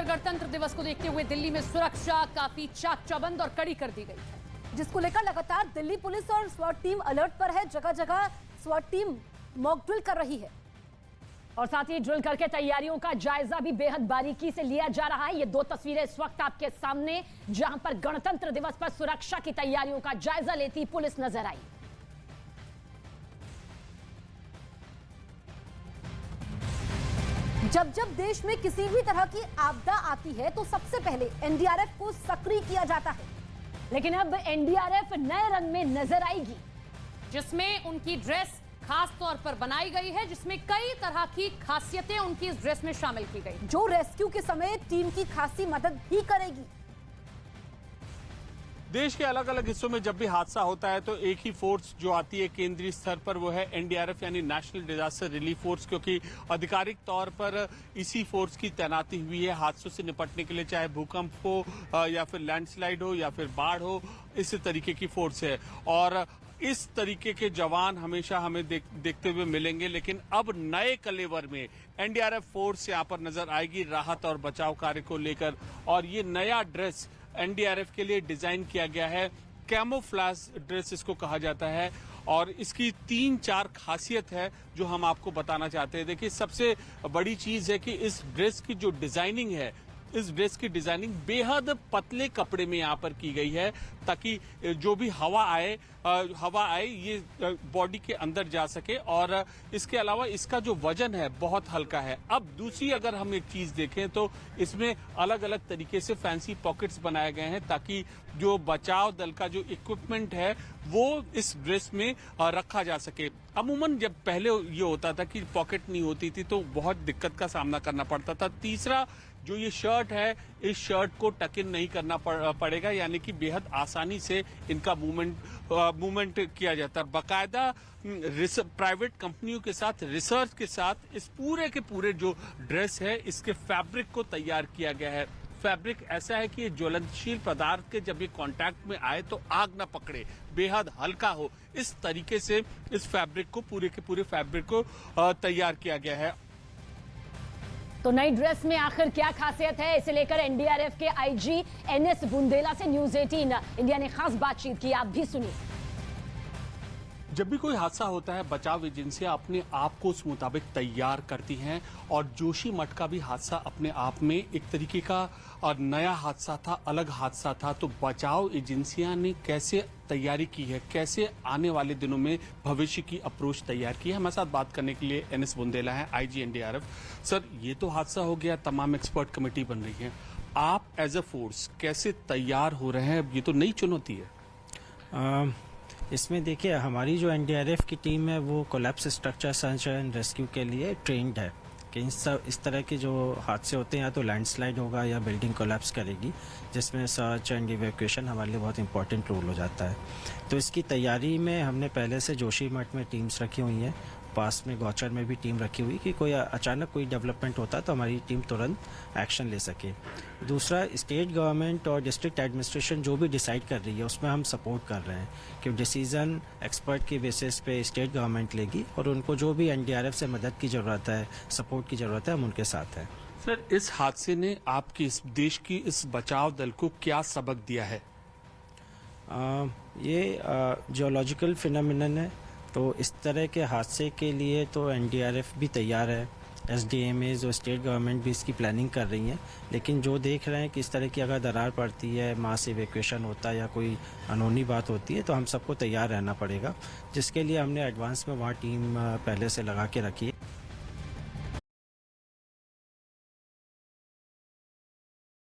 गणतंत्र दिवस को देखते हुए दिल्ली में सुरक्षा काफी चाक चौबंद और कड़ी कर दी गई है, जिसको लेकर लगातार दिल्ली पुलिस और स्वाट टीम अलर्ट पर है। जगह जगह स्वाट टीम मॉक ड्रिल कर रही है और साथ ही ड्रिल करके तैयारियों का जायजा भी बेहद बारीकी से लिया जा रहा है। ये दो तस्वीरें इस वक्त आपके सामने, जहां पर गणतंत्र दिवस पर सुरक्षा की तैयारियों का जायजा लेती पुलिस नजर आई। जब जब देश में किसी भी तरह की आपदा आती है तो सबसे पहले एनडीआरएफ को सक्रिय किया जाता है, लेकिन अब एनडीआरएफ नए रंग में नजर आएगी, जिसमें उनकी ड्रेस खास तौर पर बनाई गई है, जिसमें कई तरह की खासियतें उनकी इस ड्रेस में शामिल की गई, जो रेस्क्यू के समय टीम की खासी मदद भी करेगी। देश के अलग अलग हिस्सों में जब भी हादसा होता है तो एक ही फोर्स जो आती है केंद्रीय स्तर पर, वो है एनडीआरएफ यानी नेशनल डिजास्टर रिलीफ फोर्स, क्योंकि आधिकारिक तौर पर इसी फोर्स की तैनाती हुई है हादसों से निपटने के लिए, चाहे भूकंप हो या फिर लैंडस्लाइड हो या फिर बाढ़ हो, इस तरीके की फोर्स है। और इस तरीके के जवान हमेशा हमें देखते हुए मिलेंगे, लेकिन अब नए कलेवर में एनडीआरएफ फोर्स यहां पर नजर आएगी राहत और बचाव कार्य को लेकर। और ये नया ड्रेस एनडीआरएफ के लिए डिजाइन किया गया है, कैमोफ्लेज ड्रेस इसको कहा जाता है, और इसकी 3-4 खासियत है जो हम आपको बताना चाहते हैं। देखिए, सबसे बड़ी चीज है कि इस ड्रेस की जो डिजाइनिंग है, इस ड्रेस की डिजाइनिंग बेहद पतले कपड़े में यहाँ पर की गई है, ताकि जो भी हवा आए ये बॉडी के अंदर जा सके। और इसके अलावा इसका जो वजन है बहुत हल्का है। अब दूसरी अगर हम एक चीज देखें तो इसमें अलग अलग तरीके से फैंसी पॉकेट्स बनाए गए हैं, ताकि जो बचाव दल का जो इक्विपमेंट है वो इस ड्रेस में रखा जा सके। अमूमन जब पहले ये होता था कि पॉकेट नहीं होती थी तो बहुत दिक्कत का सामना करना पड़ता था। तीसरा, जो ये शर्ट है, इस शर्ट को टक इन नहीं करना पड़ेगा, यानी कि बेहद आसानी से इनका मूवमेंट किया जाता है। बाकायदा प्राइवेट कंपनियों के साथ, रिसर्च के साथ इस पूरे के पूरे जो ड्रेस है, इसके फैब्रिक को तैयार किया गया है। फैब्रिक ऐसा है कि ये ज्वलनशील पदार्थ के जब ये कांटेक्ट में आए तो आग ना पकड़े, बेहद हल्का हो, इस तरीके से इस फैब्रिक को, पूरे के पूरे फैब्रिक को तैयार किया गया है। तो नई ड्रेस में आखिर क्या खासियत है, इसे लेकर एनडीआरएफ के आईजी एनएस बुंदेला से न्यूज 18 इंडिया ने खास बातचीत की, आप भी सुनिए। जब भी कोई हादसा होता है, बचाव एजेंसियां अपने आप को उस मुताबिक तैयार करती हैं, और जोशीमठ का भी हादसा अपने आप में एक तरीके का और नया हादसा था, अलग हादसा था। तो बचाव एजेंसियां ने कैसे तैयारी की है, कैसे आने वाले दिनों में भविष्य की अप्रोच तैयार की है, हमारे साथ बात करने के लिए एनएस बुंदेला है, आईजी एनडीआरएफ। सर, ये तो हादसा हो गया, तमाम एक्सपर्ट कमेटी बन रही है, आप एज अ फोर्स कैसे तैयार हो रहे हैं? ये तो नई चुनौती है। इसमें देखिए, हमारी जो एनडीआरएफ की टीम है वो collapse structure search and rescue के लिए ट्रेंड है कि इस तरह के जो हादसे होते हैं, या तो लैंडस्लाइड होगा या बिल्डिंग कोलैप्स करेगी, जिसमें सर्च एंड इवैक्यूएशन हमारे लिए बहुत इंपॉर्टेंट रोल हो जाता है। तो इसकी तैयारी में हमने पहले से जोशीमठ में टीम्स रखी हुई हैं, पास में गौचर में भी टीम रखी हुई कि कोई अचानक कोई डेवलपमेंट होता है तो हमारी टीम तुरंत एक्शन ले सके। दूसरा, स्टेट गवर्नमेंट और डिस्ट्रिक्ट एडमिनिस्ट्रेशन जो भी डिसाइड कर रही है उसमें हम सपोर्ट कर रहे हैं कि डिसीजन एक्सपर्ट की बेसिस पे स्टेट गवर्नमेंट लेगी, और उनको जो भी एनडीआरएफ से मदद की ज़रूरत है, सपोर्ट की ज़रूरत है, हम उनके साथ हैं। सर, इस हादसे ने आपकी इस देश की इस बचाव दल को क्या सबक दिया है? ये जियोलॉजिकल फिनोमिनन है, तो इस तरह के हादसे के लिए तो एनडीआरएफ भी तैयार है, एसडीएमएज और स्टेट गवर्नमेंट भी इसकी प्लानिंग कर रही हैं, लेकिन जो देख रहे हैं कि इस तरह की अगर दरार पड़ती है, मास इवैक्यूएशन होता है या कोई अनहोनी बात होती है, तो हम सबको तैयार रहना पड़ेगा, जिसके लिए हमने एडवांस में वहाँ टीम पहले से लगा के रखी है।